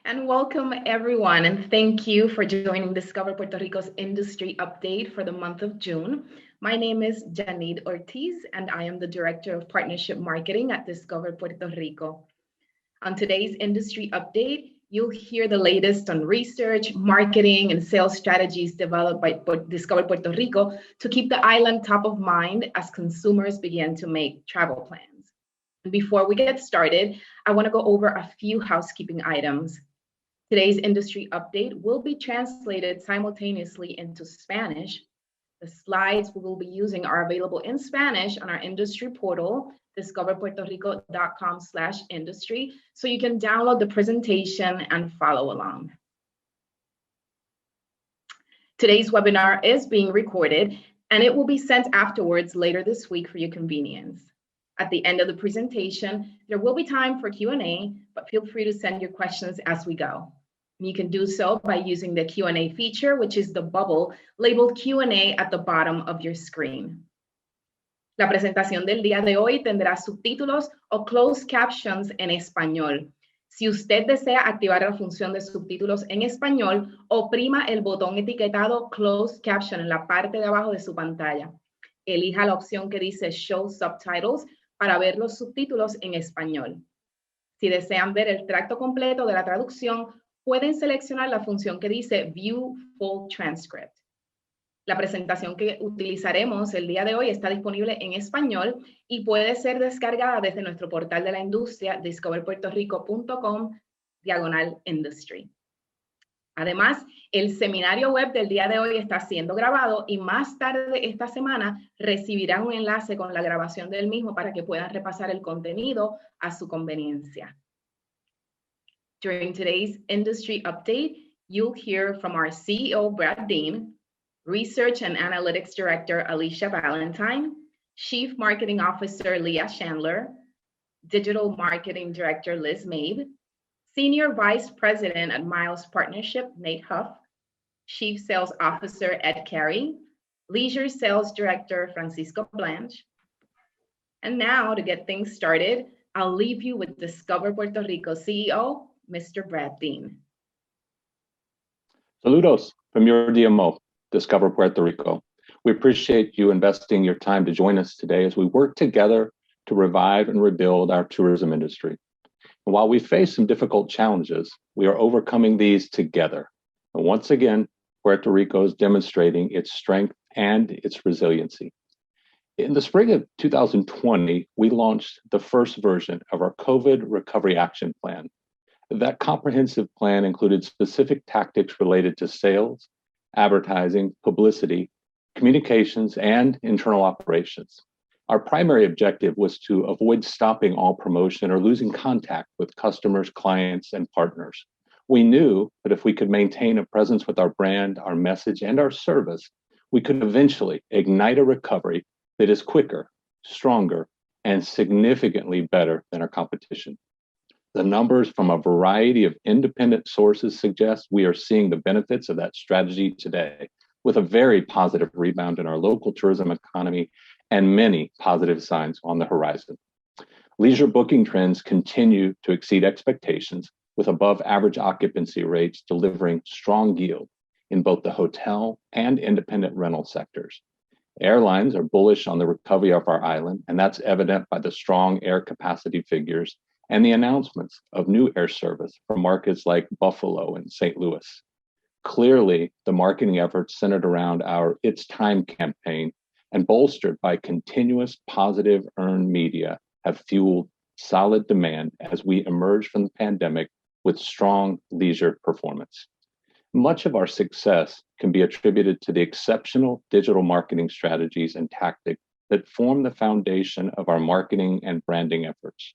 And welcome everyone, and thank you for joining Discover Puerto Rico's industry update for the month of June. My name is Janine Ortiz, and I am the Director of Partnership Marketing at Discover Puerto Rico. On today's industry update, you'll hear the latest on research, marketing, and sales strategies developed by Discover Puerto Rico to keep the island top of mind as consumers begin to make travel plans. Before we get started, I want to go over a few housekeeping items. Today's industry update will be translated simultaneously into Spanish. The slides we will be using are available in Spanish on our industry portal, discoverpuertorico.com/industry, so you can download the presentation and follow along. Today's webinar is being recorded, and it will be sent afterwards later this week for your convenience. At the end of the presentation, there will be time for Q&A, but feel free to send your questions as we go. You can do so by using the Q&A feature, which is the bubble labeled Q&A at the bottom of your screen. La presentación del día de hoy tendrá subtítulos o closed captions en español. Si usted desea activar la función de subtítulos en español, oprima el botón etiquetado Closed Caption en la parte de abajo de su pantalla. Elija la opción que dice Show Subtitles para ver los subtítulos en español. Si desean ver el tracto completo de la traducción, pueden seleccionar la función que dice View Full Transcript. La presentación que utilizaremos el día de hoy está disponible en español y puede ser descargada desde nuestro portal de la industria, discoverpuertorico.com/industry. Además, el seminario web del día de hoy está siendo grabado y más tarde esta semana recibirán un enlace con la grabación del mismo para que puedan repasar el contenido a su conveniencia. During today's industry update, you'll hear from our CEO, Brad Dean, Research and Analytics Director, Alicia Valentine, Chief Marketing Officer, Leah Chandler, Digital Marketing Director, Liz Mabe, Senior Vice President at Miles Partnership, Nate Huff, Chief Sales Officer, Ed Carey, Leisure Sales Director, Francisco Blanche. And now, to get things started, I'll leave you with Discover Puerto Rico CEO, Mr. Brad Dean. Saludos from your DMO, Discover Puerto Rico. We appreciate you investing your time to join us today as we work together to revive and rebuild our tourism industry. And while we face some difficult challenges, we are overcoming these together. And once again, Puerto Rico is demonstrating its strength and its resiliency. In the spring of 2020, we launched the first version of our COVID Recovery Action Plan. That comprehensive plan included specific tactics related to sales, advertising, publicity, communications, and internal operations. Our primary objective was to avoid stopping all promotion or losing contact with customers, clients, and partners. We knew that if we could maintain a presence with our brand, our message, and our service, we could eventually ignite a recovery that is quicker, stronger, and significantly better than our competition. The numbers from a variety of independent sources suggest we are seeing the benefits of that strategy today, with a very positive rebound in our local tourism economy and many positive signs on the horizon. Leisure booking trends continue to exceed expectations, with above average occupancy rates delivering strong yield in both the hotel and independent rental sectors. Airlines are bullish on the recovery of our island, and that's evident by the strong air capacity figures and the announcements of new air service from markets like Buffalo and St. Louis. Clearly, the marketing efforts centered around our It's Time campaign and bolstered by continuous positive earned media have fueled solid demand as we emerge from the pandemic with strong leisure performance. Much of our success can be attributed to the exceptional digital marketing strategies and tactics that form the foundation of our marketing and branding efforts.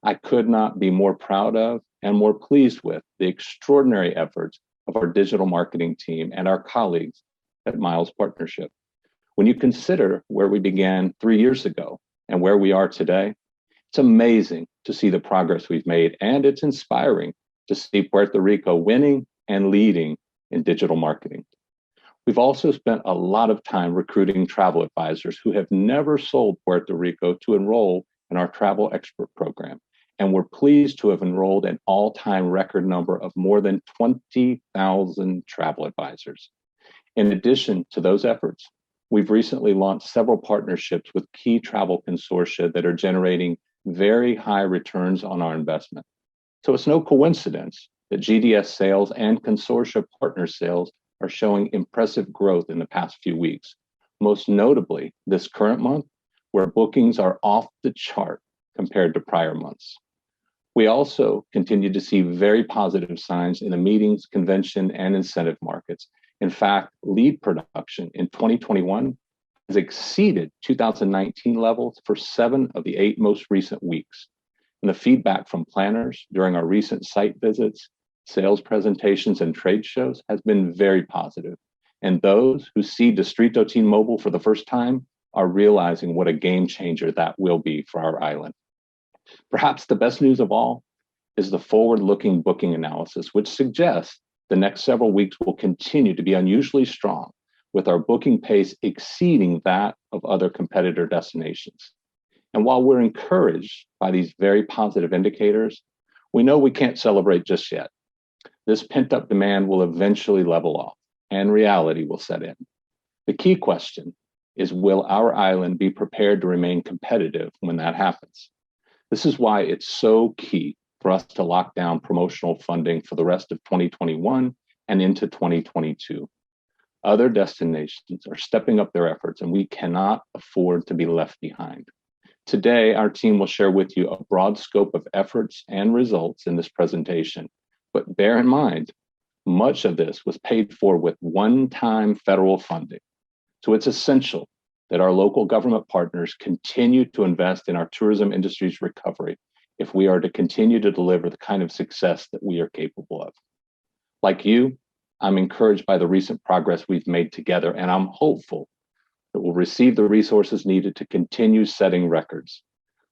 I could not be more proud of and more pleased with the extraordinary efforts of our digital marketing team and our colleagues at Miles Partnership. When you consider where we began 3 years ago and where we are today, it's amazing to see the progress we've made, and it's inspiring to see Puerto Rico winning and leading in digital marketing. We've also spent a lot of time recruiting travel advisors who have never sold Puerto Rico to enroll in our travel expert program. and we're pleased to have enrolled an all-time record number of more than 20,000 travel advisors. In addition to those efforts, we've recently launched several partnerships with key travel consortia that are generating very high returns on our investment. So it's no coincidence that GDS sales and consortia partner sales are showing impressive growth in the past few weeks, most notably this current month, where bookings are off the chart compared to prior months. We also continue to see very positive signs in the meetings, convention, and incentive markets. In fact, lead production in 2021 has exceeded 2019 levels for 7 of the 8 most recent weeks. And the feedback from planners during our recent site visits, sales presentations, and trade shows has been very positive. And those who see Distrito T-Mobile for the first time are realizing what a game changer that will be for our island. Perhaps the best news of all is the forward-looking booking analysis, which suggests the next several weeks will continue to be unusually strong, with our booking pace exceeding that of other competitor destinations. And while we're encouraged by these very positive indicators, we know we can't celebrate just yet. This pent-up demand will eventually level off, and reality will set in. The key question is, will our island be prepared to remain competitive when that happens? This is why it's so key for us to lock down promotional funding for the rest of 2021 and into 2022. Other destinations are stepping up their efforts, and we cannot afford to be left behind. Today, our team will share with you a broad scope of efforts and results in this presentation. But bear in mind, much of this was paid for with one-time federal funding. So it's essential that our local government partners continue to invest in our tourism industry's recovery if we are to continue to deliver the kind of success that we are capable of. Like you, I'm encouraged by the recent progress we've made together, and I'm hopeful that we'll receive the resources needed to continue setting records.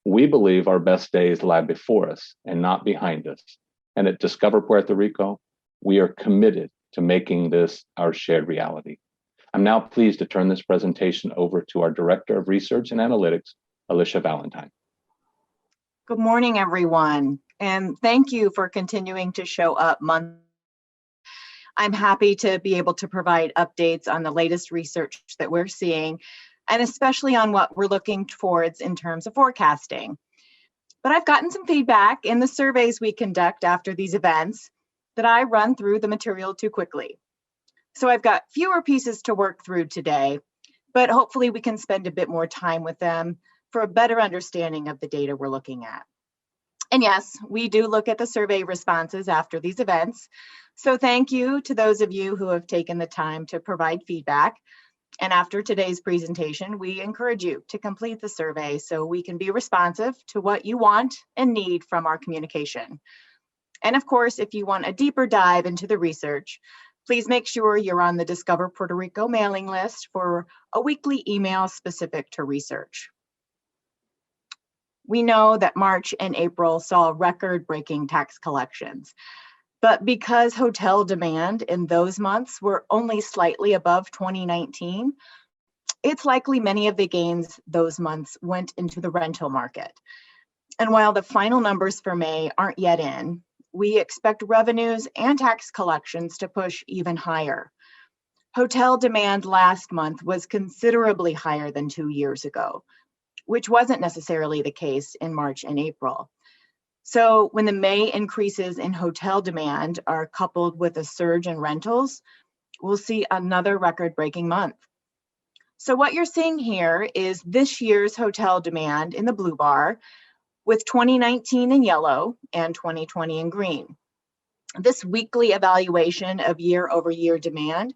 We believe our best days lie before us and not behind us. And at Discover Puerto Rico, we are committed to making this our shared reality. I'm now pleased to turn this presentation over to our Director of Research and Analytics, Alicia Valentine. Good morning, everyone, and thank you for continuing to show up month. I'm happy to be able to provide updates on the latest research that we're seeing, and especially on what we're looking towards in terms of forecasting. But I've gotten some feedback in the surveys we conduct after these events that I run through the material too quickly. So I've got fewer pieces to work through today, but hopefully we can spend a bit more time with them for a better understanding of the data we're looking at. And yes, we do look at the survey responses after these events. So thank you to those of you who have taken the time to provide feedback. And after today's presentation, we encourage you to complete the survey so we can be responsive to what you want and need from our communication. And of course, if you want a deeper dive into the research, please make sure you're on the Discover Puerto Rico mailing list for a weekly email specific to research. We know that March and April saw record-breaking tax collections, but because hotel demand in those months were only slightly above 2019, it's likely many of the gains those months went into the rental market. And while the final numbers for May aren't yet in, we expect revenues and tax collections to push even higher. Hotel demand last month was considerably higher than 2 years ago, which wasn't necessarily the case in March and April. So when the May increases in hotel demand are coupled with a surge in rentals, we'll see another record-breaking month. So what you're seeing here is this year's hotel demand in the blue bar, with 2019 in yellow and 2020 in green. This weekly evaluation of year-over-year demand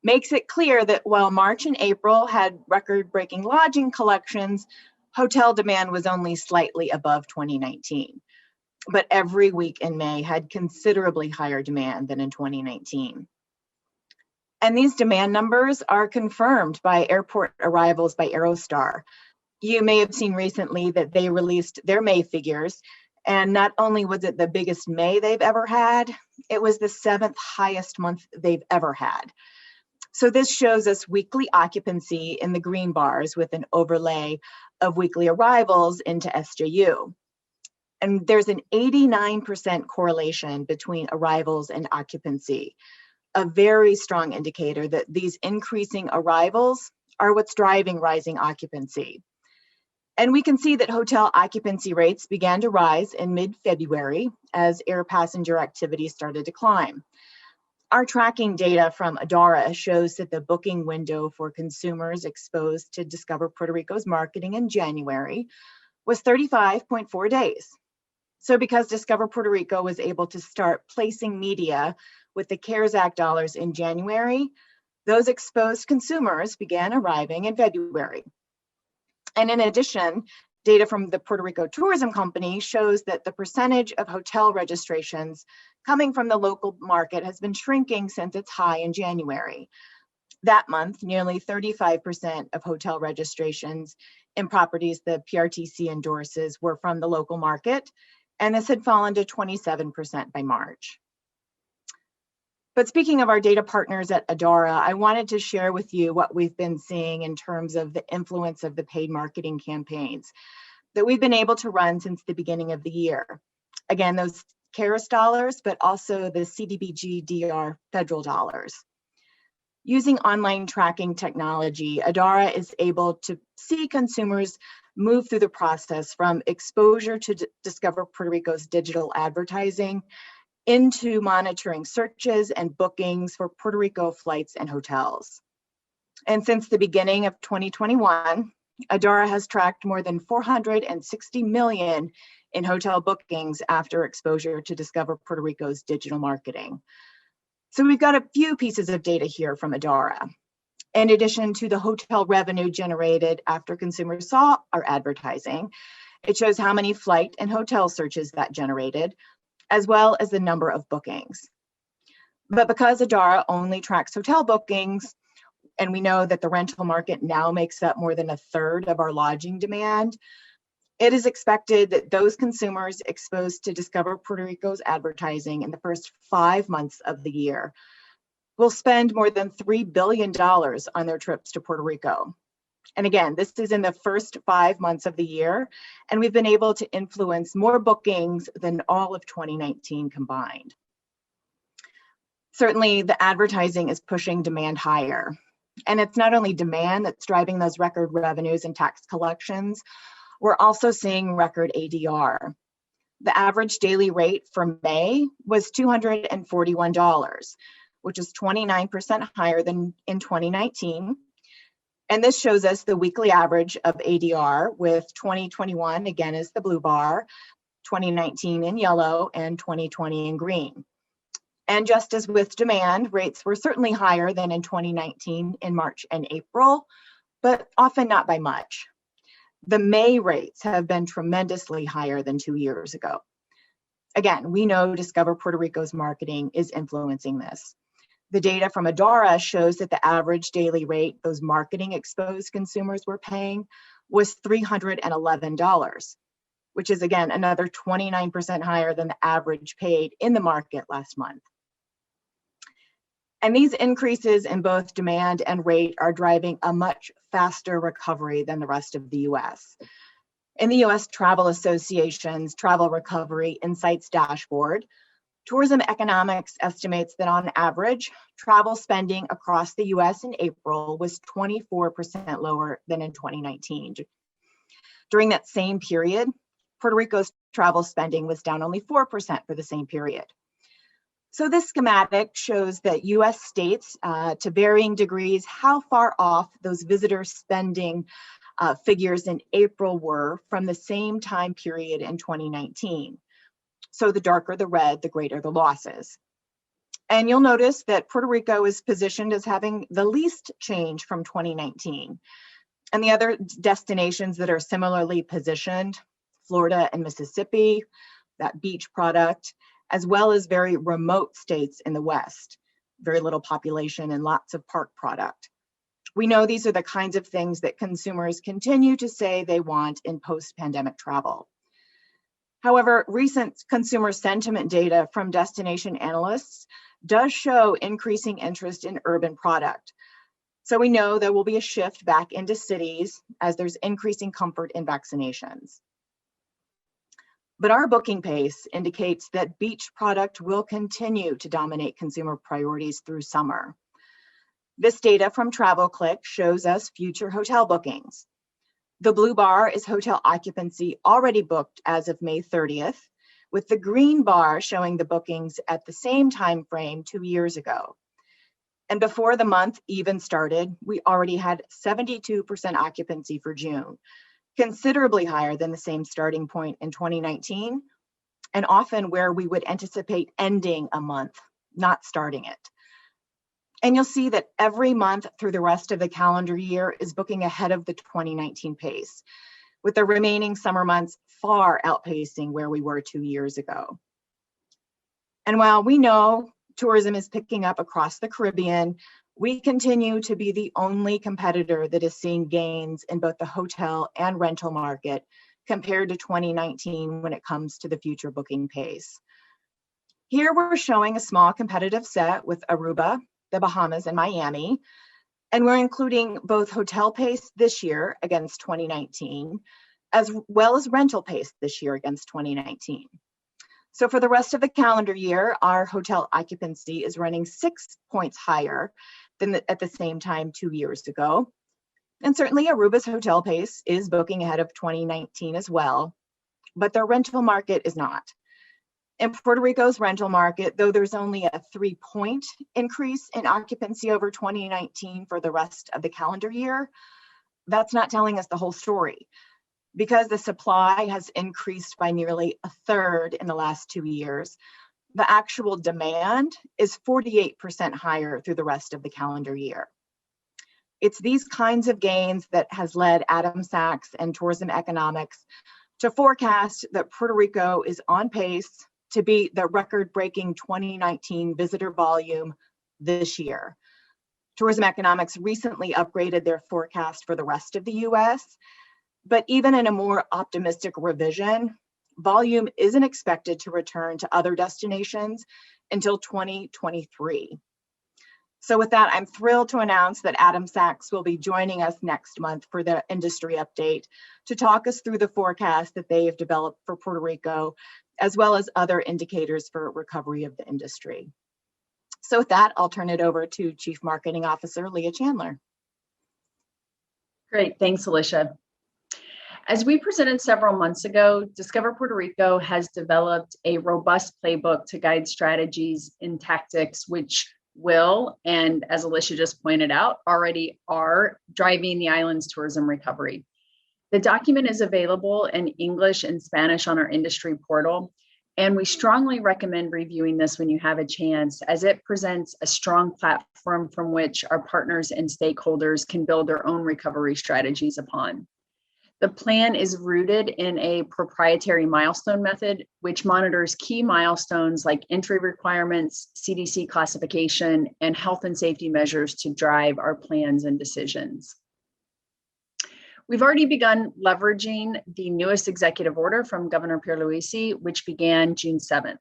makes it clear that while March and April had record-breaking lodging collections, hotel demand was only slightly above 2019. But every week in May had considerably higher demand than in 2019. And these demand numbers are confirmed by airport arrivals by Aerostar. You may have seen recently that they released their May figures, and not only was it the biggest May they've ever had, it was the 7th highest month they've ever had. So this shows us weekly occupancy in the green bars with an overlay of weekly arrivals into SJU. And there's an 89% correlation between arrivals and occupancy, a very strong indicator that these increasing arrivals are what's driving rising occupancy. And we can see that hotel occupancy rates began to rise in mid-February as air passenger activity started to climb. Our tracking data from Adara shows that the booking window for consumers exposed to Discover Puerto Rico's marketing in January was 35.4 days. So because Discover Puerto Rico was able to start placing media with the CARES Act dollars in January, those exposed consumers began arriving in February. And in addition, data from the Puerto Rico Tourism Company shows that the percentage of hotel registrations coming from the local market has been shrinking since its high in January. That month, nearly 35% of hotel registrations in properties the PRTC endorses were from the local market, and this had fallen to 27% by March. But speaking of our data partners at Adara, I wanted to share with you what we've been seeing in terms of the influence of the paid marketing campaigns that we've been able to run since the beginning of the year. Again, those CARES dollars, but also the CDBG DR federal dollars. Using online tracking technology, Adara is able to see consumers move through the process from exposure to Discover Puerto Rico's digital advertising into monitoring searches and bookings for Puerto Rico flights and hotels. And since the beginning of 2021, Adara has tracked more than 460 million in hotel bookings after exposure to Discover Puerto Rico's digital marketing. So we've got a few pieces of data here from Adara. In addition to the hotel revenue generated after consumers saw our advertising, it shows how many flight and hotel searches that generated, as well as the number of bookings. But because Adara only tracks hotel bookings, and we know that the rental market now makes up more than a third of our lodging demand, it is expected that those consumers exposed to Discover Puerto Rico's advertising in the first 5 months of the year will spend more than $3 billion on their trips to Puerto Rico. And again, this is in the first 5 months of the year, and we've been able to influence more bookings than all of 2019 combined. Certainly, the advertising is pushing demand higher. And it's not only demand that's driving those record revenues and tax collections, we're also seeing record ADR. The average daily rate for May was $241, which is 29% higher than in 2019. And this shows us the weekly average of ADR, with 2021 again as the blue bar, 2019 in yellow, and 2020 in green. And just as with demand, rates were certainly higher than in 2019 in March and April, but often not by much. The May rates have been tremendously higher than 2 years ago. Again, we know Discover Puerto Rico's marketing is influencing this. The data from Adara shows that the average daily rate those marketing exposed consumers were paying was $311, which is again another 29% higher than the average paid in the market last month. And these increases in both demand and rate are driving a much faster recovery than the rest of the US. In the US Travel Association's Travel Recovery Insights Dashboard, Tourism Economics estimates that on average, travel spending across the US in April was 24% lower than in 2019. During that same period, Puerto Rico's travel spending was down only 4% for the same period. So this schematic shows that US states, to varying degrees, how far off those visitor spending figures in April were from the same time period in 2019. So the darker the red, the greater the losses. And you'll notice that Puerto Rico is positioned as having the least change from 2019. And the other destinations that are similarly positioned, Florida and Mississippi, that beach product, as well as very remote states in the West, very little population and lots of park product. We know these are the kinds of things that consumers continue to say they want in post-pandemic travel. However, recent consumer sentiment data from destination analysts does show increasing interest in urban product. So we know there will be a shift back into cities as there's increasing comfort in vaccinations. But our booking pace indicates that beach product will continue to dominate consumer priorities through summer. This data from TravelClick shows us future hotel bookings. The blue bar is hotel occupancy already booked as of May 30th, with the green bar showing the bookings at the same time frame 2 years ago. And before the month even started, we already had 72% occupancy for June, considerably higher than the same starting point in 2019, and often where we would anticipate ending a month, not starting it. And you'll see that every month through the rest of the calendar year is booking ahead of the 2019 pace, with the remaining summer months far outpacing where we were 2 years ago. And while we know tourism is picking up across the Caribbean, we continue to be the only competitor that is seeing gains in both the hotel and rental market compared to 2019 when it comes to the future booking pace. Here we're showing a small competitive set with Aruba, the Bahamas, and Miami, and we're including both hotel pace this year against 2019, as well as rental pace this year against 2019. So for the rest of the calendar year, our hotel occupancy is running 6 points higher than at the same time 2 years ago. And certainly Aruba's hotel pace is booking ahead of 2019 as well, but their rental market is not. In Puerto Rico's rental market, though there's only a 3-point increase in occupancy over 2019 for the rest of the calendar year, that's not telling us the whole story. Because the supply has increased by nearly a third in the last 2 years, the actual demand is 48% higher through the rest of the calendar year. It's these kinds of gains that has led Adam Sachs and Tourism Economics to forecast that Puerto Rico is on pace to beat the record-breaking 2019 visitor volume this year. Tourism Economics recently upgraded their forecast for the rest of the US, but even in a more optimistic revision, volume isn't expected to return to other destinations until 2023. So with that, I'm thrilled to announce that Adam Sachs will be joining us next month for the industry update to talk us through the forecast that they have developed for Puerto Rico, as well as other indicators for recovery of the industry. So with that, I'll turn it over to Chief Marketing Officer Leah Chandler. Great, thanks, Alicia. As we presented several months ago, Discover Puerto Rico has developed a robust playbook to guide strategies and tactics which will, and as Alicia just pointed out, already are driving the island's tourism recovery. The document is available in English and Spanish on our industry portal, and we strongly recommend reviewing this when you have a chance, as it presents a strong platform from which our partners and stakeholders can build their own recovery strategies upon. The plan is rooted in a proprietary milestone method, which monitors key milestones like entry requirements, CDC classification, and health and safety measures to drive our plans and decisions. We've already begun leveraging the newest executive order from Governor Pierluisi, which began June 7th.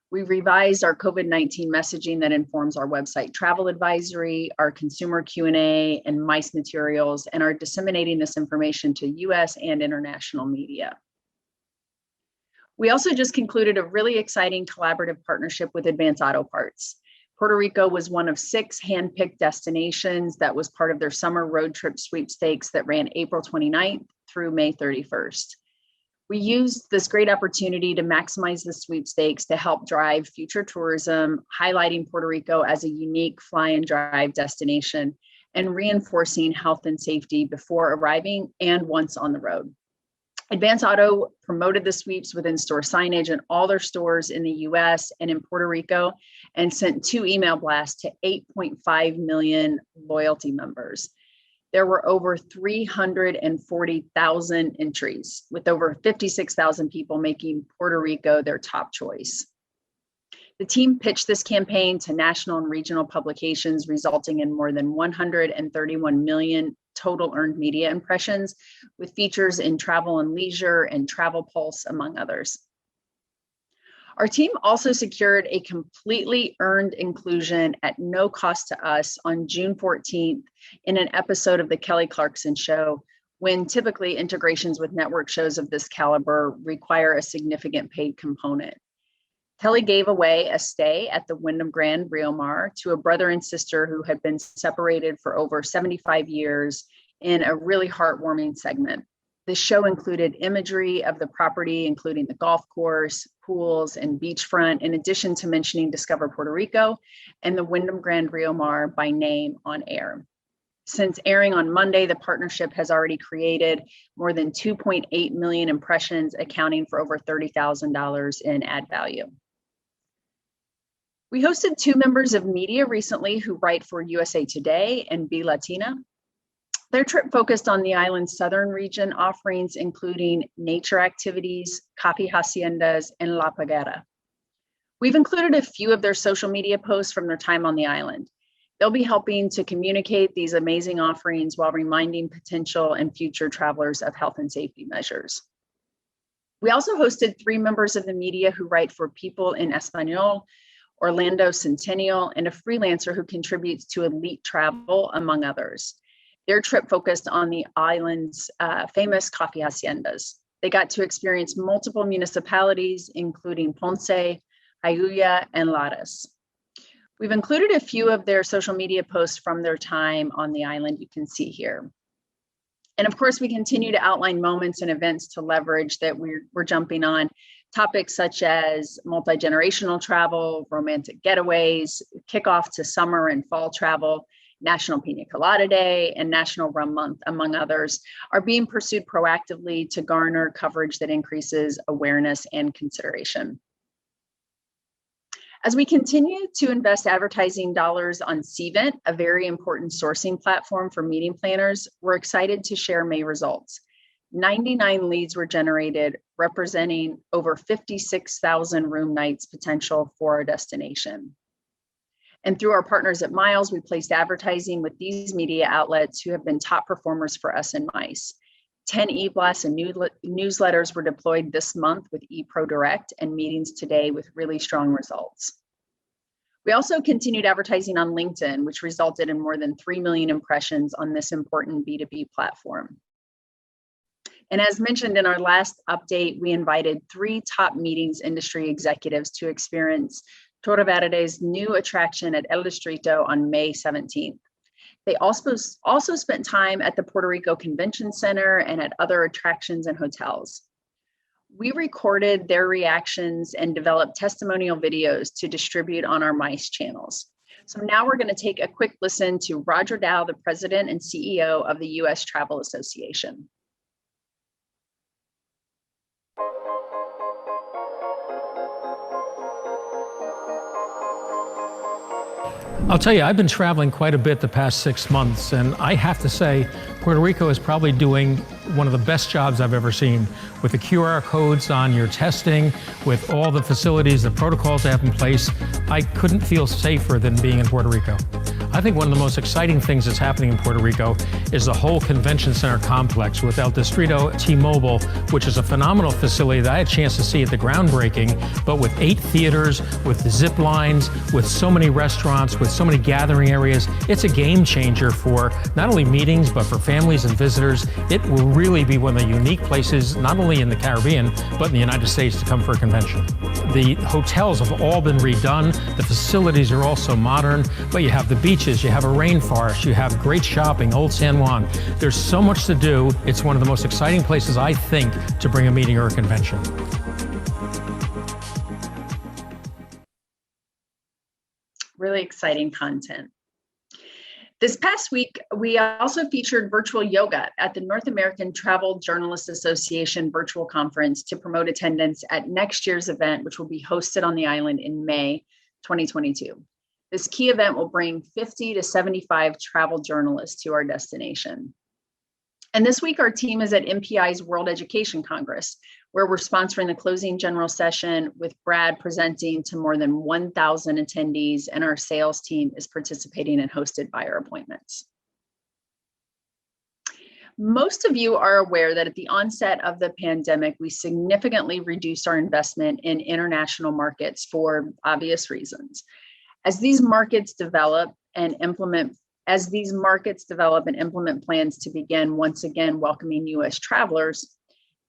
We revised our COVID-19 messaging that informs our website travel advisory, our consumer Q&A, and MICE materials, and are disseminating this information to US and international media. We also just concluded a really exciting collaborative partnership with Advance Auto Parts. Puerto Rico was one of 6 handpicked destinations that was part of their summer road trip sweepstakes that ran April 29th through May 31st. We used this great opportunity to maximize the sweepstakes to help drive future tourism, highlighting Puerto Rico as a unique fly and drive destination and reinforcing health and safety before arriving and once on the road. Advance Auto promoted the sweeps with in-store signage in all their stores in the US and in Puerto Rico, and sent 2 email blasts to 8.5 million loyalty members. There were over 340,000 entries, with over 56,000 people making Puerto Rico their top choice. The team pitched this campaign to national and regional publications, resulting in more than 131 million total earned media impressions, with features in Travel and Leisure and Travel Pulse, among others. Our team also secured a completely earned inclusion at no cost to us on June 14th in an episode of The Kelly Clarkson Show, when typically integrations with network shows of this caliber require a significant paid component. Kelly gave away a stay at the Wyndham Grand Rio Mar to a brother and sister who had been separated for over 75 years in a really heartwarming segment. The show included imagery of the property, including the golf course, pools, and beachfront, in addition to mentioning Discover Puerto Rico and the Wyndham Grand Rio Mar by name on air. Since airing on Monday, the partnership has already created more than 2.8 million impressions, accounting for over $30,000 in ad value. We hosted 2 members of media recently who write for USA Today and Be Latina. Their trip focused on the island's southern region offerings, including nature activities, coffee haciendas, and La Paguera. We've included a few of their social media posts from their time on the island. They'll be helping to communicate these amazing offerings while reminding potential and future travelers of health and safety measures. We also hosted 3 members of the media who write for People in Espanol, Orlando Centennial, and a freelancer who contributes to Elite Travel, among others. Their trip focused on the island's famous coffee haciendas. They got to experience multiple municipalities, including Ponce, Jayuya, and Lares. We've included a few of their social media posts from their time on the island, you can see here. And of course, we continue to outline moments and events to leverage that we're jumping on. Topics such as multi-generational travel, romantic getaways, kickoff to summer and fall travel, National Pina Colada Day, and National Rum Month, among others, are being pursued proactively to garner coverage that increases awareness and consideration. As we continue to invest advertising dollars on Cvent, a very important sourcing platform for meeting planners, we're excited to share May results. 99 leads were generated, representing over 56,000 room nights potential for our destination. And through our partners at Miles, we placed advertising with these media outlets who have been top performers for us in MICE. 10 e-blasts and newsletters were deployed this month with ePro Direct and meetings today with really strong results. We also continued advertising on LinkedIn, which resulted in more than 3 million impressions on this important B2B platform. And as mentioned in our last update, we invited 3 top meetings industry executives to experience Torre Verde's new attraction at El Distrito on May 17th. They also spent time at the Puerto Rico Convention Center and at other attractions and hotels. We recorded their reactions and developed testimonial videos to distribute on our MICE channels. So now we're going to take a quick listen to Roger Dow, the president and CEO of the U.S. Travel Association. I'll tell you, I've been traveling quite a bit the past 6 months, and I have to say, Puerto Rico is probably doing one of the best jobs I've ever seen with the QR codes on your testing, with all the facilities, the protocols they have in place. I couldn't feel safer than being in Puerto Rico. I think one of the most exciting things that's happening in Puerto Rico is the whole convention center complex with El Distrito T-Mobile, which is a phenomenal facility that I had a chance to see at the groundbreaking, but with 8 theaters, with the zip lines, with so many restaurants, with so many gathering areas. It's a game changer for not only meetings, but for families and visitors. It will really be one of the unique places, not only in the Caribbean, but in the United States to come for a convention. The hotels have all been redone. The facilities are also modern, but you have the beaches, you have a rainforest, you have great shopping, Old San Juan. There's so much to do. It's one of the most exciting places, I think, to bring a meeting or a convention. Really exciting content. This past week, we also featured virtual yoga at the North American Travel Journalists Association virtual conference to promote attendance at next year's event, which will be hosted on the island in May 2022. This key event will bring 50 to 75 travel journalists to our destination. And this week, our team is at MPI's World Education Congress, where we're sponsoring the closing general session with Brad presenting to more than 1,000 attendees, and our sales team is participating and hosted by our appointments. Most of you are aware that at the onset of the pandemic, we significantly reduced our investment in international markets for obvious reasons. As these markets develop and implement As these markets develop and implement plans to begin once again welcoming U.S. travelers,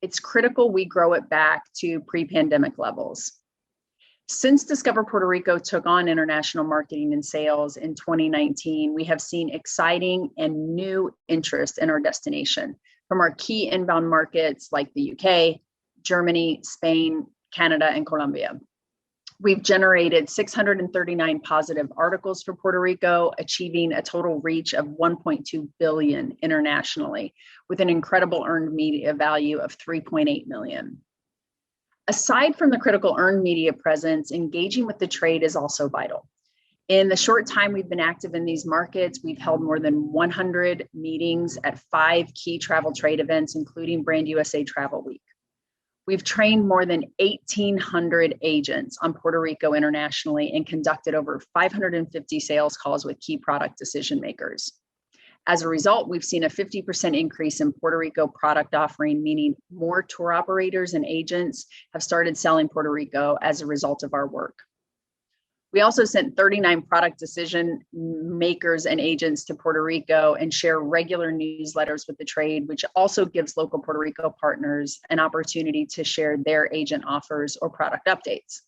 it's critical we grow it back to pre-pandemic levels. Since Discover Puerto Rico took on international marketing and sales in 2019, we have seen exciting and new interest in our destination from our key inbound markets like the UK, Germany, Spain, Canada, and Colombia. We've generated 639 positive articles for Puerto Rico, achieving a total reach of 1.2 billion internationally, with an incredible earned media value of 3.8 million. Aside from the critical earned media presence, engaging with the trade is also vital. In the short time we've been active in these markets, we've held more than 100 meetings at 5 key travel trade events, including Brand USA Travel Week. We've trained more than 1,800 agents on Puerto Rico internationally and conducted over 550 sales calls with key product decision makers. As a result, we've seen a 50% increase in Puerto Rico product offering, meaning more tour operators and agents have started selling Puerto Rico as a result of our work. We also sent 39 product decision makers and agents to Puerto Rico and share regular newsletters with the trade, which also gives local Puerto Rico partners an opportunity to share their agent offers or product updates.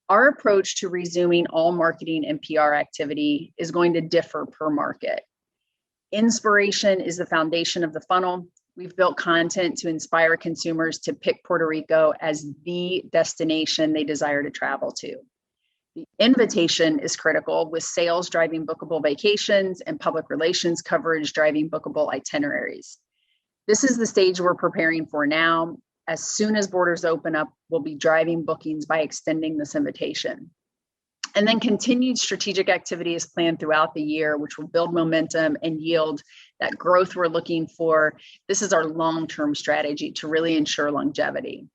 Our approach to resuming all marketing and PR activity is going to differ per market. Inspiration is the foundation of the funnel. We've built content to inspire consumers to pick Puerto Rico as the destination they desire to travel to. The invitation is critical, with sales driving bookable vacations and public relations coverage driving bookable itineraries. This is the stage we're preparing for now. As soon as borders open up, we'll be driving bookings by extending this invitation. And then continued strategic activity is planned throughout the year, which will build momentum and yield that growth we're looking for. This is our long-term strategy to really ensure longevity.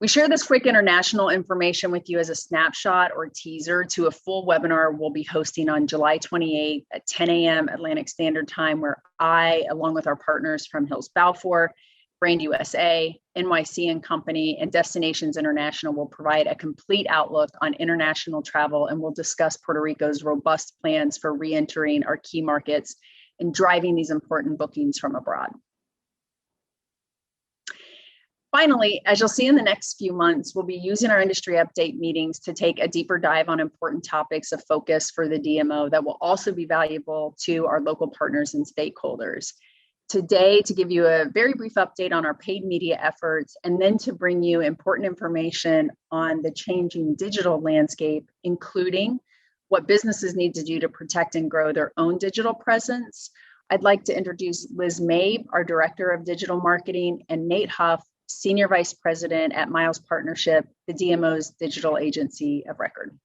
We share this quick international information with you as a snapshot or teaser to a full webinar we'll be hosting on July 28th at 10 a.m. Atlantic Standard Time, where I, along with our partners from Hills Balfour, Brand USA, NYC and Company, and Destinations International will provide a complete outlook on international travel, and we'll discuss Puerto Rico's robust plans for re-entering our key markets and driving these important bookings from abroad. Finally, as you'll see in the next few months, we'll be using our industry update meetings to take a deeper dive on important topics of focus for the DMO that will also be valuable to our local partners and stakeholders. Today, to give you a very brief update on our paid media efforts, and then to bring you important information on the changing digital landscape, including what businesses need to do to protect and grow their own digital presence, I'd like to introduce Liz Mabe, our Director of Digital Marketing, and Nate Huff, Senior Vice President at Miles Partnership, the DMO's digital agency of record.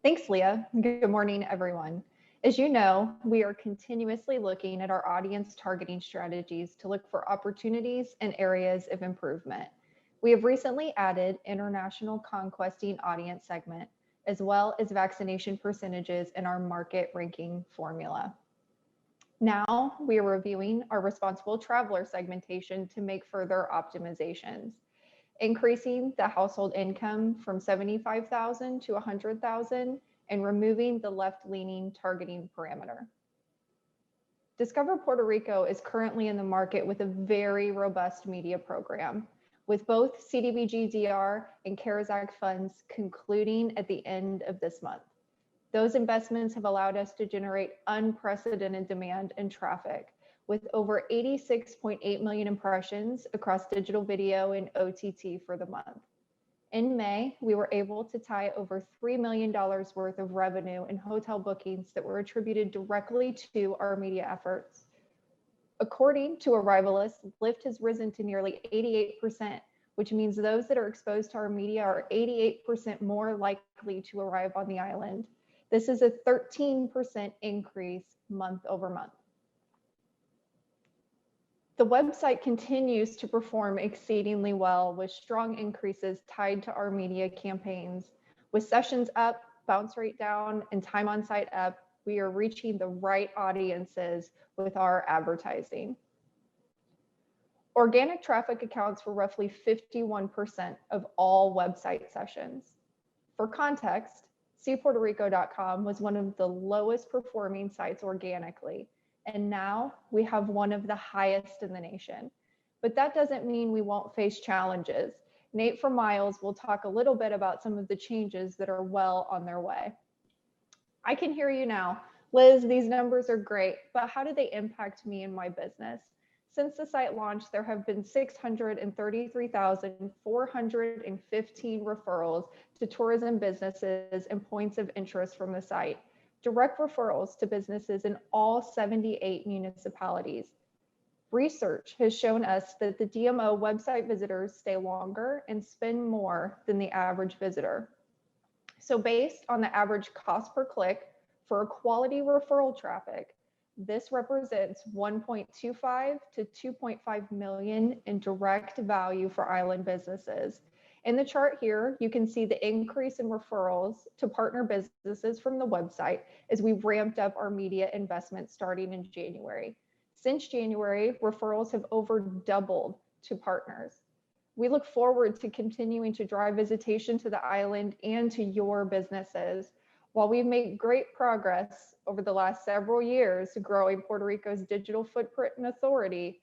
Thanks, Leah. Good morning, everyone. As you know, we are continuously looking at our audience targeting strategies to look for opportunities and areas of improvement. We have recently added international conquesting audience segment, as well as vaccination percentages in our market ranking formula. Now we are reviewing our responsible traveler segmentation to make further optimizations, increasing the household income from 75,000 to 100,000 and removing the left-leaning targeting parameter. Discover Puerto Rico is currently in the market with a very robust media program, with both CDBG-DR and CARES Act funds concluding at the end of this month. Those investments have allowed us to generate unprecedented demand and traffic, with over 86.8 million impressions across digital video and OTT for the month. In May, we were able to tie over $3 million worth of revenue in hotel bookings that were attributed directly to our media efforts. According to Arrivalists, lift has risen to nearly 88%, which means those that are exposed to our media are 88% more likely to arrive on the island. This is a 13% increase month over month. The website continues to perform exceedingly well, with strong increases tied to our media campaigns. With sessions up, bounce rate down, and time on site up, we are reaching the right audiences with our advertising. Organic traffic accounts for roughly 51% of all website sessions. For context, SeePuertoRico.com was one of the lowest performing sites organically, and now we have one of the highest in the nation. But that doesn't mean we won't face challenges. Nate from Miles will talk a little bit about some of the changes that are well on their way. I can hear you now. Liz, these numbers are great, but how do they impact me and my business? Since the site launched, there have been 633,415 referrals to tourism businesses and points of interest from the site. Direct referrals to businesses in all 78 municipalities. Research has shown us that the DMO website visitors stay longer and spend more than the average visitor. So based on the average cost per click for a quality referral traffic, this represents 1.25 to 2.5 million in direct value for island businesses. In the chart here, you can see the increase in referrals to partner businesses from the website as we ramped up our media investment starting in January. Since January, referrals have over doubled to partners. We look forward to continuing to drive visitation to the island and to your businesses. While we've made great progress over the last several years growing Puerto Rico's digital footprint and authority,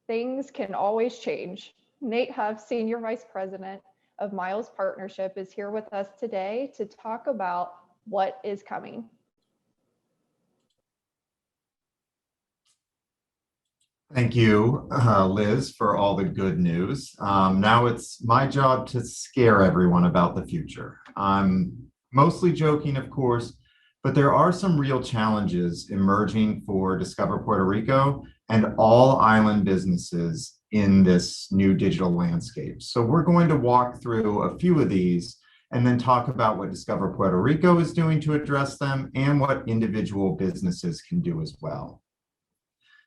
things can always change. Nate Huff, Senior Vice President of Miles Partnership, is here with us today to talk about what is coming. Thank you, Liz, for all the good news. Now it's my job to scare everyone about the future. I'm mostly joking, of course, but there are some real challenges emerging for Discover Puerto Rico and all island businesses in this new digital landscape. So we're going to walk through a few of these and then talk about what Discover Puerto Rico is doing to address them and what individual businesses can do as well.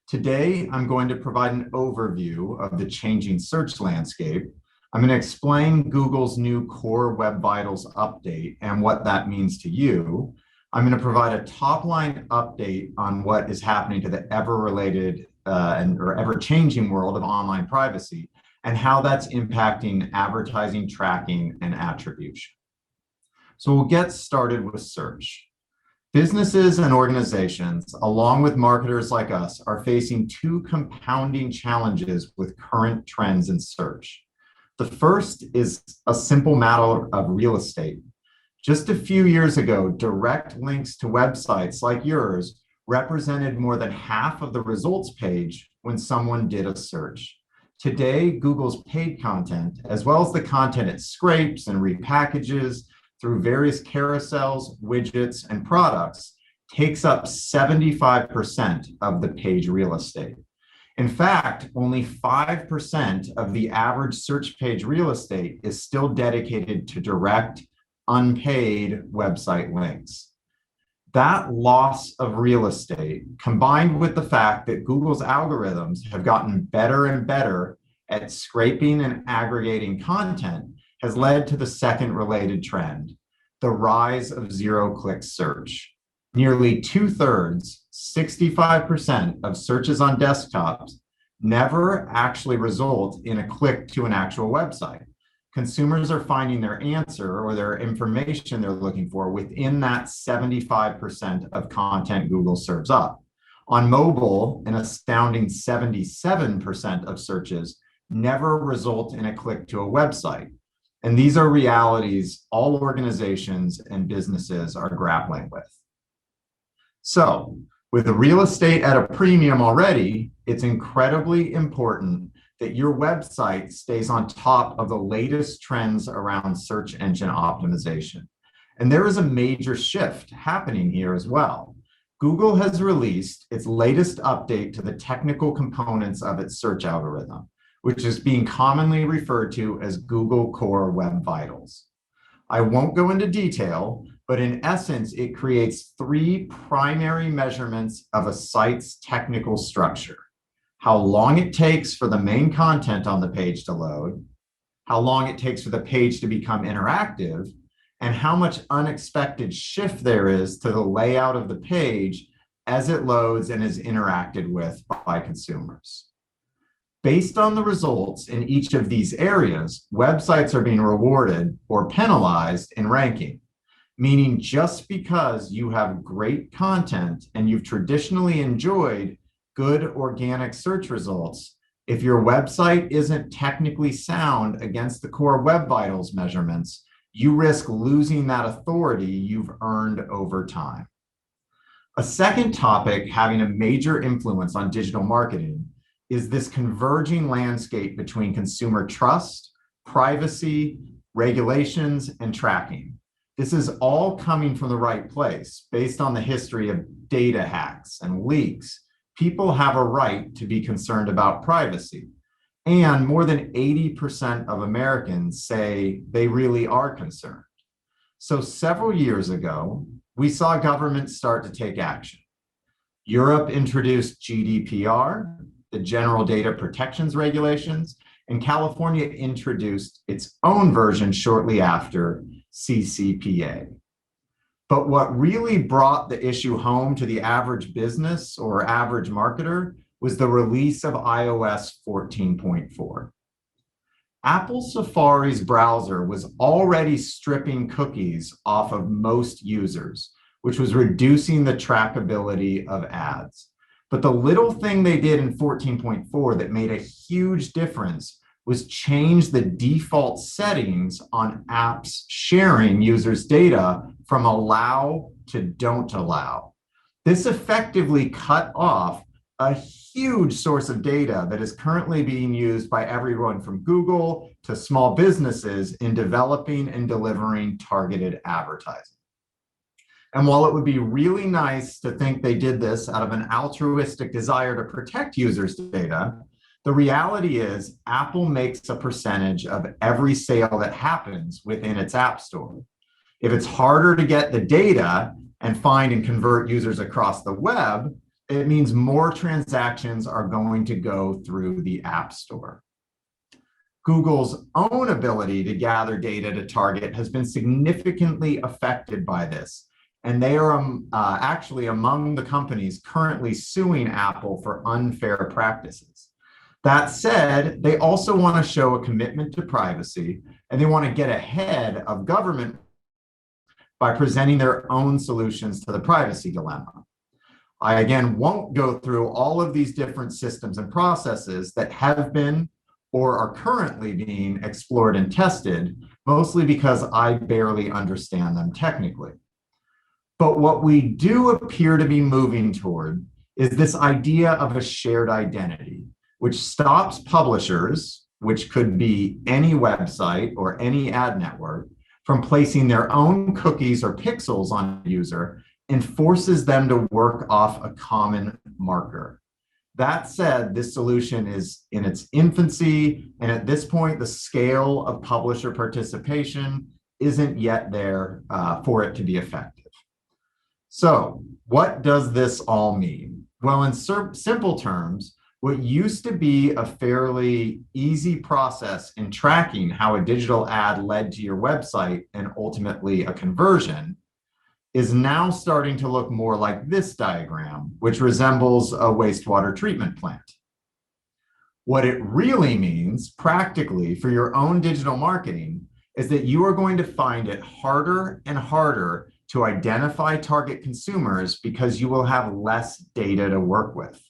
Today, I'm going to provide an overview of the changing search landscape. I'm going to explain Google's new Core Web Vitals update and what that means to you. I'm going to provide a top-line update on what is happening to the ever-related or ever-changing world of online privacy and how that's impacting advertising, tracking, and attribution. So we'll get started with search. Businesses and organizations, along with marketers like us, are facing two compounding challenges with current trends in search. The first is a simple matter of real estate. Just a few years ago, direct links to websites like yours represented more than half of the results page when someone did a search. Today, Google's paid content, as well as the content it scrapes and repackages through various carousels, widgets, and products, takes up 75% of the page real estate. In fact, only 5% of the average search page real estate is still dedicated to direct, unpaid website links. That loss of real estate, combined with the fact that Google's algorithms have gotten better and better at scraping and aggregating content, has led to the second related trend, the rise of zero-click search. Nearly 2/3, 65% of searches on desktops never actually result in a click to an actual website. Consumers are finding their answer or their information they're looking for within that 75% of content Google serves up. On mobile, an astounding 77% of searches never result in a click to a website. And these are realities all organizations and businesses are grappling with. So, with the real estate at a premium already, it's incredibly important that your website stays on top of the latest trends around search engine optimization. And there is a major shift happening here as well. Google has released its latest update to the technical components of its search algorithm, which is being commonly referred to as Google Core Web Vitals. I won't go into detail, but in essence, it creates three primary measurements of a site's technical structure: how long it takes for the main content on the page to load, how long it takes for the page to become interactive, and how much unexpected shift there is to the layout of the page as it loads and is interacted with by consumers. Based on the results in each of these areas, websites are being rewarded or penalized in ranking. meaning just because you have great content and you've traditionally enjoyed good organic search results, if your website isn't technically sound against the core Web Vitals measurements, you risk losing that authority you've earned over time. A second topic having a major influence on digital marketing is this converging landscape between consumer trust, privacy, regulations, and tracking. This is all coming from the right place based on the history of data hacks and leaks. People have a right to be concerned about privacy. And more than 80% of Americans say they really are concerned. So several years ago, we saw governments start to take action. Europe introduced GDPR, the General Data Protections Regulations, and California introduced its own version shortly after, CCPA. But what really brought the issue home to the average business or average marketer was the release of iOS 14.4. Apple Safari's browser was already stripping cookies off of most users, which was reducing the trackability of ads. But the little thing they did in 14.4 that made a huge difference was change the default settings on apps sharing users' data from allow to don't allow. This effectively cut off a huge source of data that is currently being used by everyone from Google to small businesses in developing and delivering targeted advertising. And while it would be really nice to think they did this out of an altruistic desire to protect users' data, the reality is Apple makes a percentage of every sale that happens within its app store. If it's harder to get the data and find and convert users across the web, it means more transactions are going to go through the App Store. Google's own ability to gather data to target has been significantly affected by this, and they are actually among the companies currently suing Apple for unfair practices. That said, they also want to show a commitment to privacy, and they want to get ahead of government by presenting their own solutions to the privacy dilemma. I, again, won't go through all of these different systems and processes that have been or are currently being explored and tested, mostly because I barely understand them technically. But what we do appear to be moving toward is this idea of a shared identity, which stops publishers, which could be any website or any ad network, from placing their own cookies or pixels on a user and forces them to work off a common marker. That said, this solution is in its infancy, and at this point, the scale of publisher participation isn't yet there for it to be effective. So, what does this all mean? Well, in simple terms, what used to be a fairly easy process in tracking how a digital ad led to your website and ultimately a conversion is now starting to look more like this diagram, which resembles a wastewater treatment plant. What it really means practically for your own digital marketing is that you are going to find it harder and harder to identify target consumers because you will have less data to work with.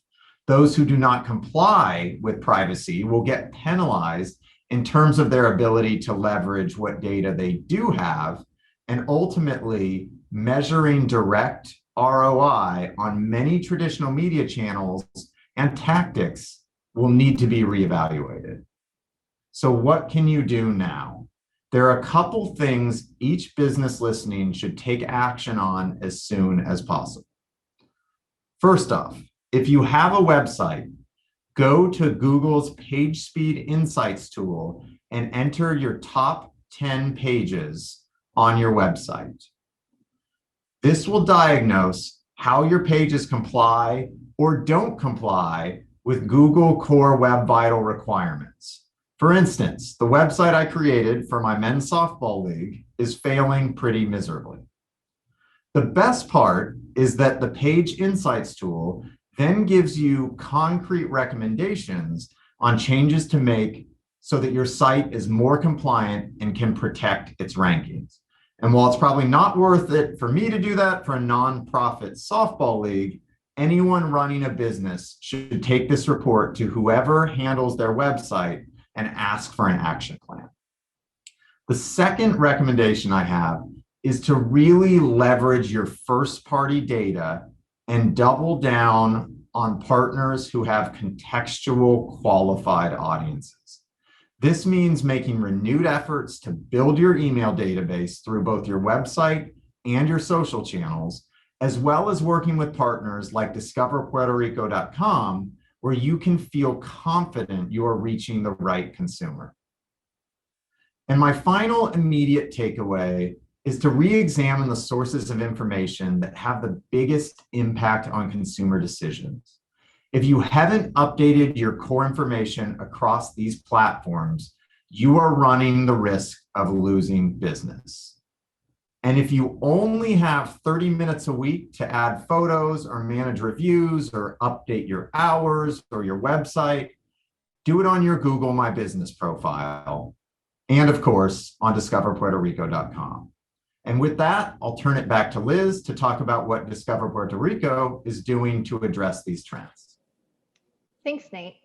Those who do not comply with privacy will get penalized in terms of their ability to leverage what data they do have, and ultimately measuring direct ROI on many traditional media channels and tactics will need to be reevaluated. So what can you do now? There are a couple things each business listening should take action on as soon as possible. First off, if you have a website, go to Google's PageSpeed Insights tool and enter your top 10 pages on your website. This will diagnose how your pages comply or don't comply with Google Core Web Vital requirements. For instance, the website I created for my men's softball league is failing pretty miserably. The best part is that the Page Insights tool then gives you concrete recommendations on changes to make so that your site is more compliant and can protect its rankings. And while it's probably not worth it for me to do that for a nonprofit softball league, anyone running a business should take this report to whoever handles their website and ask for an action plan. The second recommendation I have is to really leverage your first-party data and double down on partners who have contextual qualified audiences. This means making renewed efforts to build your email database through both your website and your social channels, as well as working with partners like discoverpuertorico.com, where you can feel confident you are reaching the right consumer. And my final immediate takeaway is to re-examine the sources of information that have the biggest impact on consumer decisions. If you haven't updated your core information across these platforms, you are running the risk of losing business. And if you only have 30 minutes a week to add photos or manage reviews or update your hours or your website, do it on your Google My Business profile. And of course, on discoverpuertorico.com. And with that, I'll turn it back to Liz to talk about what Discover Puerto Rico is doing to address these trends. Thanks, Nate.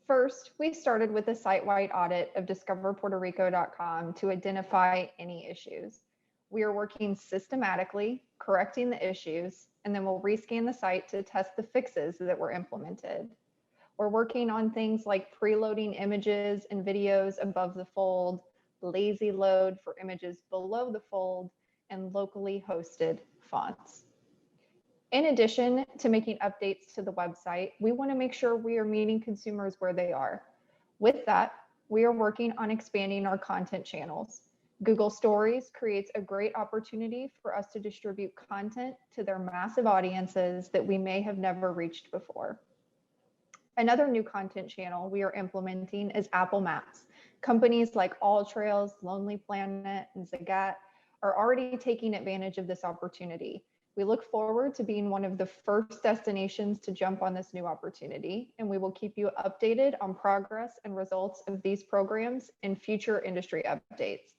First, we started with a site-wide audit of discoverpuertorico.com to identify any issues. We are working systematically, correcting the issues, and then we'll rescan the site to test the fixes that were implemented. We're working on things like preloading images and videos above the fold, lazy load for images below the fold, and locally hosted fonts. In addition to making updates to the website, we want to make sure we are meeting consumers where they are. With that, we are working on expanding our content channels. Google Stories creates a great opportunity for us to distribute content to their massive audiences that we may have never reached before. Another new content channel we are implementing is Apple Maps. Companies like AllTrails, Lonely Planet, and Zagat are already taking advantage of this opportunity. We look forward to being one of the first destinations to jump on this new opportunity, and we will keep you updated on progress and results of these programs in future industry updates.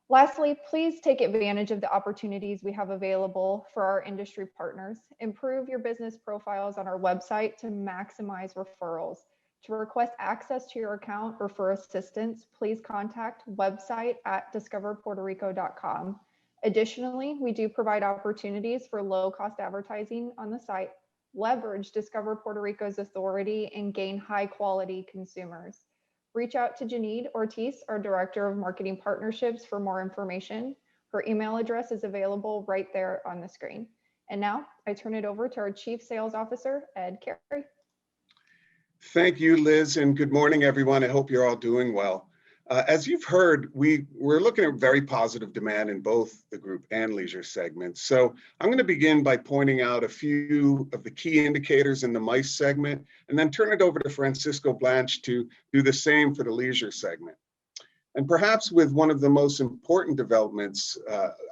Lastly, please take advantage of the opportunities we have available for our industry partners. Improve your business profiles on our website to maximize referrals. To request access to your account or for assistance, please contact website@discoverpuertorico.com. Additionally, we do provide opportunities for low-cost advertising on the site. Leverage Discover Puerto Rico's authority and gain high-quality consumers. Reach out to Janine Ortiz, our Director of Marketing Partnerships, for more information. Her email address is available right there on the screen. And now I turn it over to our Chief Sales Officer, Ed Carey. Thank you, Liz, and good morning, everyone. I hope you're all doing well. As you've heard, we're looking at very positive demand in both the group and leisure segments. So I'm going to begin by pointing out a few of the key indicators in the MICE segment, and then turn it over to Francisco Blanche to do the same for the leisure segment. And perhaps with one of the most important developments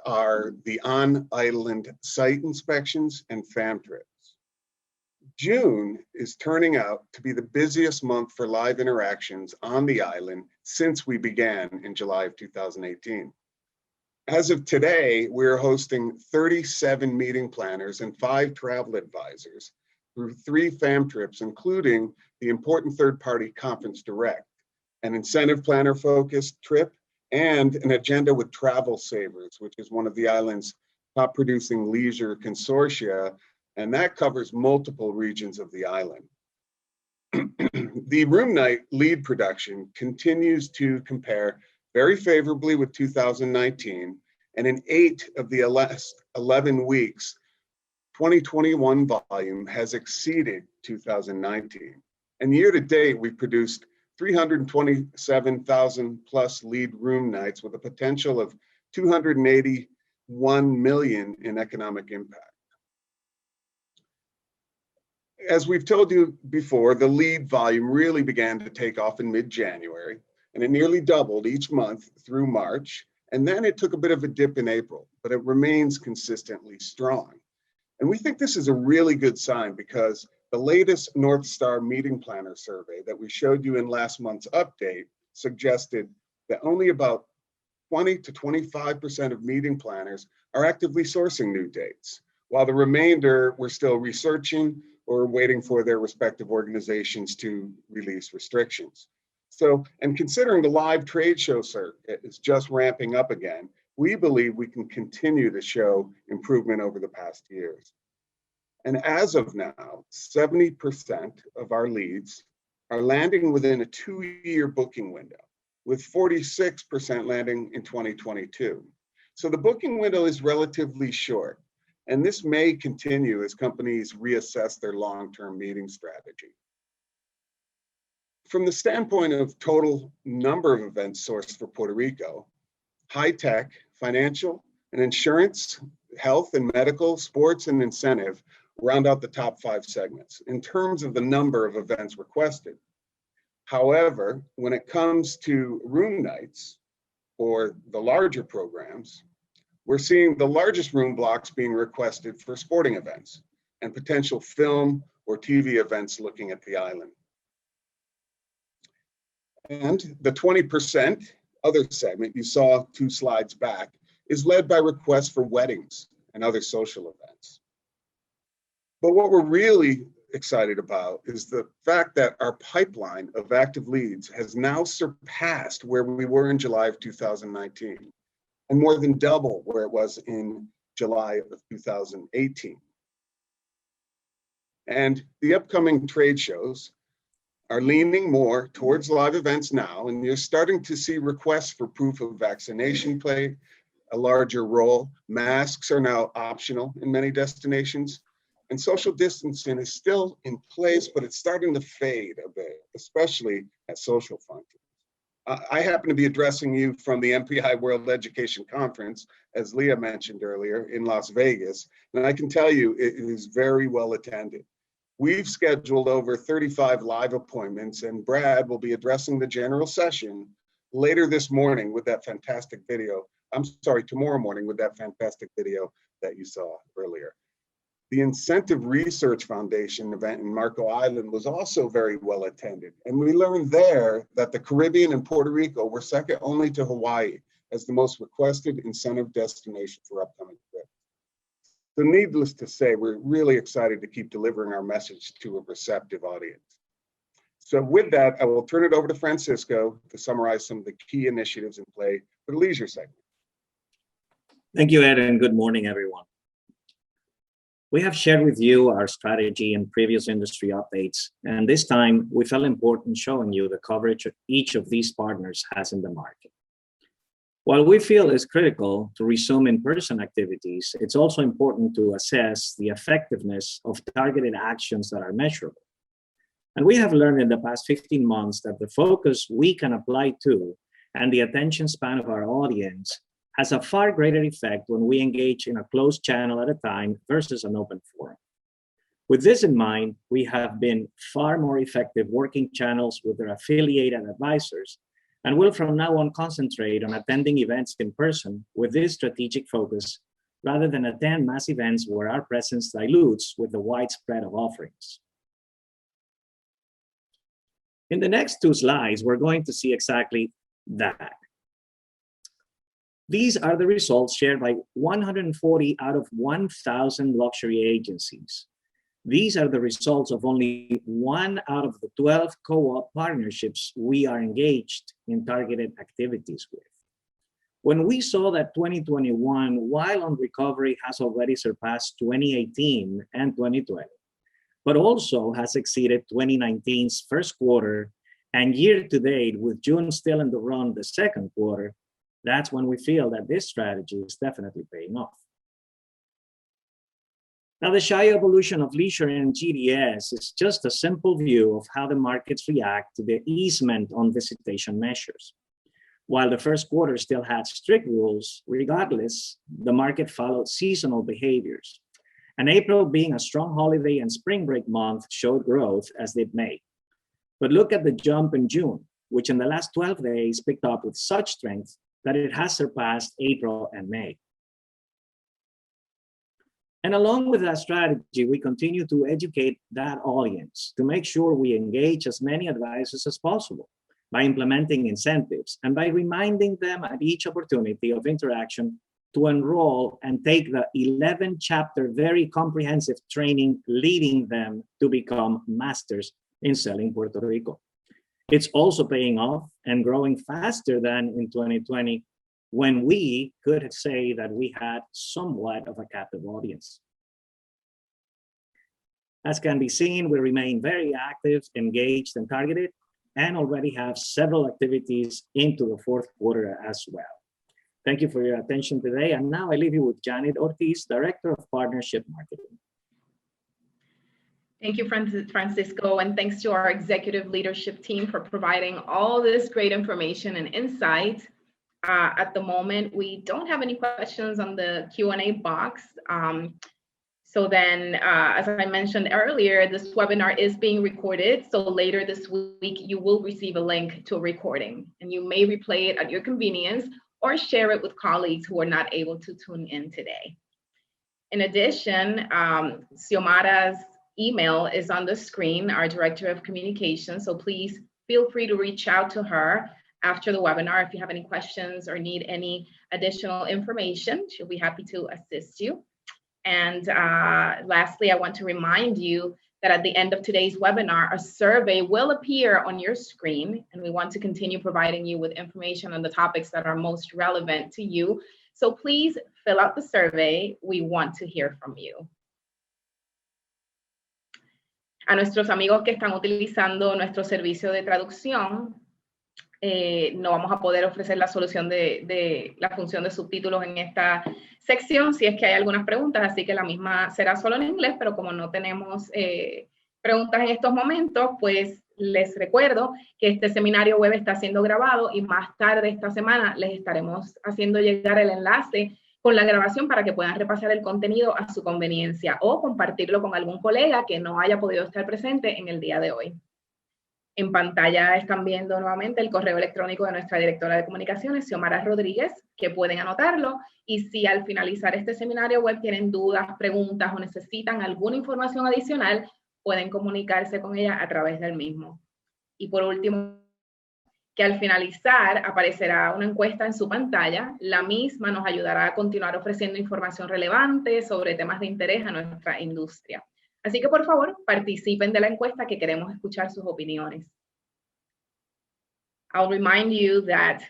are the on-island site inspections and fam trips. June is turning out to be the busiest month for live interactions on the island since we began in July of 2018. As of today, we're hosting 37 meeting planners and 5 travel advisors through 3 fam trips, including the important third-party Conference Direct, an incentive planner-focused trip, and an agenda with Travel Savers, which is one of the island's top-producing leisure consortia, and that covers multiple regions of the island. The room night lead production continues to compare very favorably with 2019, and in 8 of the last 11 weeks, 2021 volume has exceeded 2019. And year to date, we produced 327,000 plus lead room nights with a potential of 281 million in economic impact. As we've told you before, the lead volume really began to take off in mid-January, and it nearly doubled each month through March, and then it took a bit of a dip in April, but it remains consistently strong. And we think this is a really good sign because the latest North Star Meeting Planner survey that we showed you in last month's update suggested that only about 20 to 25% of meeting planners are actively sourcing new dates, while the remainder were still researching or waiting for their respective organizations to release restrictions. So, and considering the live trade show circuit is just ramping up again, we believe we can continue to show improvement over the past years. And as of now, 70% of our leads are landing within a 2-year booking window, with 46% landing in 2022. So the booking window is relatively short, and this may continue as companies reassess their long-term meeting strategy. From the standpoint of total number of events sourced for Puerto Rico, high tech, financial, and insurance, health and medical, sports and incentive round out the top 5 segments in terms of the number of events requested. However, when it comes to room nights or the larger programs, we're seeing the largest room blocks being requested for sporting events and potential film or TV events looking at the island. And the 20% other segment you saw 2 slides back is led by requests for weddings and other social events. But what we're really excited about is the fact that our pipeline of active leads has now surpassed where we were in July of 2019 and more than double where it was in July of 2018. And the upcoming trade shows are leaning more towards live events now, and you're starting to see requests for proof of vaccination play a larger role. Masks are now optional in many destinations, and social distancing is still in place, but it's starting to fade a bit, especially at social functions. I happen to be addressing you from the MPI World Education Conference, as Leah mentioned earlier, in Las Vegas, and I can tell you it is very well attended. We've scheduled over 35 live appointments, and Brad will be addressing the general session later this morning with that fantastic video. Tomorrow morning with that fantastic video that you saw earlier. The Incentive Research Foundation event in Marco Island was also very well attended. And we learned there that the Caribbean and Puerto Rico were second only to Hawaii as the most requested incentive destination for upcoming trips. So needless to say, we're really excited to keep delivering our message to a receptive audience. So with that, I will turn it over to Francisco to summarize some of the key initiatives in play for the leisure segment. Thank you, Ed, and good morning, everyone. We have shared with you our strategy in previous industry updates, and this time we felt important showing you the coverage each of these partners has in the market. While we feel it's critical to resume in-person activities, it's also important to assess the effectiveness of targeted actions that are measurable. And we have learned in the past 15 months that the focus we can apply to and the attention span of our audience has a far greater effect when we engage in a closed channel at a time versus an open forum. With this in mind, we have been far more effective working channels with their affiliated advisors, and will from now on concentrate on attending events in person with this strategic focus, rather than attend mass events where our presence dilutes with the widespread of offerings. In the next 2 slides, we're going to see exactly that. These are the results shared by 140 out of 1,000 luxury agencies. These are the results of only 1 out of the 12 co-op partnerships we are engaged in targeted activities with. When we saw that 2021, while on recovery, has already surpassed 2018 and 2020, but also has exceeded 2019's first quarter, and year to date, with June still in the run the second quarter, that's when we feel that this strategy is definitely paying off. Now, the shy evolution of leisure and GDS is just a simple view of how the markets react to the easement on visitation measures. While the first quarter still had strict rules, regardless, the market followed seasonal behaviors. And April, being a strong holiday and spring break month, showed growth, as did May. But look at the jump in June, which in the last 12 days picked up with such strength that it has surpassed April and May. And along with that strategy, we continue to educate that audience to make sure we engage as many advisors as possible by implementing incentives and by reminding them at each opportunity of interaction to enroll and take the 11-chapter, very comprehensive training, leading them to become masters in selling Puerto Rico. It's also paying off and growing faster than in 2020, when we could say that we had somewhat of a captive audience. As can be seen, we remain very active, engaged, and targeted, and already have several activities into the fourth quarter as well. Thank you for your attention today. And now I leave you with Janet Ortiz, Director of Partnership Marketing. Thank you, Francisco, and thanks to our executive leadership team for providing all this great information and insight. At the moment, we don't have any questions on the Q&A box. So then, as I mentioned earlier, this webinar is being recorded. So later this week, you will receive a link to a recording, and you may replay it at your convenience or share it with colleagues who are not able to tune in today. In addition, Xiomara's email is on the screen, our Director of Communications. So please feel free to reach out to her after the webinar if you have any questions or need any additional information. She'll be happy to assist you. And lastly, I want to remind you that at the end of today's webinar, a survey will appear on your screen, and we want to continue providing you with information on the topics that are most relevant to you. So please fill out the survey. We want to hear from you. A nuestros amigos que están utilizando nuestro servicio de traducción, no vamos a poder ofrecer la solución de la función de subtítulos en esta sección si es que hay algunas preguntas, así que la misma será solo en inglés, pero como no tenemos preguntas en estos momentos, pues les recuerdo que este seminario web está siendo grabado y más tarde esta semana les estaremos haciendo llegar el enlace con la grabación para que puedan repasar el contenido a su conveniencia o compartirlo con algún colega que no haya podido estar presente en el día de hoy. En pantalla están viendo nuevamente el correo electrónico de nuestra directora de comunicaciones, Xiomara Rodríguez, que pueden anotarlo. Y si al finalizar este seminario web tienen dudas, preguntas o necesitan alguna información adicional, pueden comunicarse con ella a través del mismo. Y por último, que al finalizar aparecerá una encuesta en su pantalla. La misma nos ayudará a continuar ofreciendo información relevante sobre temas de interés a nuestra industria. Así que, por favor, participen de la encuesta, que queremos escuchar sus opiniones. I'll remind you that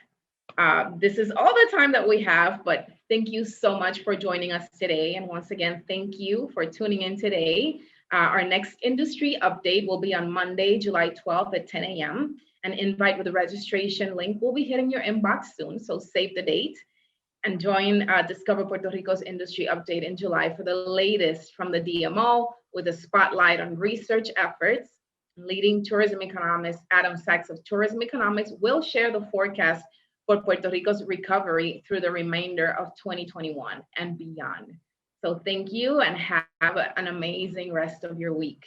this is all the time that we have, but thank you so much for joining us today. And once again, thank you for tuning in today. Our next industry update will be on Monday, July 12th at 10 a.m. An invite with a registration link will be hitting your inbox soon, so save the date. And join Discover Puerto Rico's industry update in July for the latest from the DMO, with a spotlight on research efforts. Leading tourism economist Adam Sachs of Tourism Economics will share the forecast for Puerto Rico's recovery through the remainder of 2021 and beyond. So thank you and have an amazing rest of your week.